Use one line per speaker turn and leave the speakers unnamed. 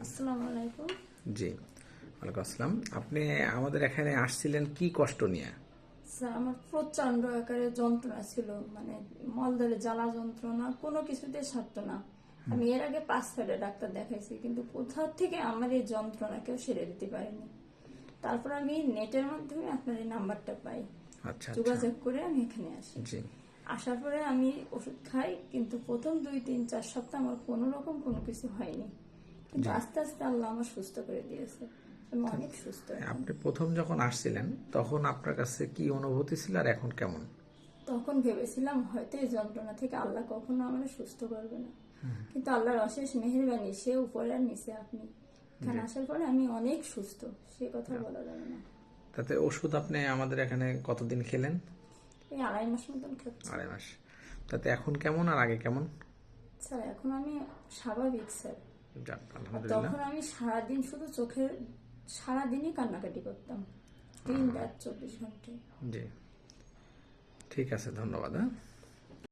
আসসালামু আলাইকুম।
জি, ওয়ালাইকুম আসসালাম। আপনি আমাদের এখানে আসছিলেন কি কষ্ট নিয়ে?
স্যার, আমার প্রচন্ড আকারে যন্ত্রণা ছিল, মানে মলদ্বারে জ্বালা যন্ত্রণা, কোনো কিছুতে সারতো না। আমি এর আগে 5-6টা ডাক্তার দেখাইছি, কিন্তু কোথাও থেকে আমার এই যন্ত্রণা কেউ সেরে দিতে পারেনি। তারপর আমি নেটের মাধ্যমে আপনার এই নাম্বারটা পাই,
আচ্ছা আচ্ছা।
যোগাযোগ করে আমি এখানে আসি।
জি
আসার পরে আমি ওষুধ খাই, কিন্তু প্রথম 2-3-4 সপ্তাহ আমার কোনো রকম কোনো কিছু হয়নি, কিন্তু
জি।
আস্তে আস্তে আল্লাহ আমার সুস্থ করে দিয়েছে। আমি অনেক সুস্থ এখন।
আপনি প্রথম যখন আসছিলেন তখন আপনার কাছে কি অনুভূতি ছিল আর এখন কেমন?
তখন ভেবেছিলাম হয়তো এই যন্ত্রণা থেকে আল্লাহ কখনো আমাকে সুস্থ করবে না, কিন্তু আল্লাহর অশেষ মেহেরবানি, সে উপরে আর নিচে আপনি। এখানে আসার পরে আমি অনেক সুস্থ, সে কথা বলা যাবে না।
তাতে ওষুধ আপনি আমাদের এখানে কতদিন খেলেন?
এই 2.5 মাস মতন খাচ্ছি।
2.5 মাস। তাতে এখন কেমন আর আগে কেমন?
স্যার, এখন আমি স্বাভাবিক স্যার।
যাক,
আর
আলহামদুলিল্লাহ।
তখন আমি সারাদিন শুধু চোখের, সারাদিনই কান্নাকাটি করতাম, দিন রাত 24 ঘন্টায়।
জি, ঠিক আছে, ধন্যবাদ। হ্যাঁ।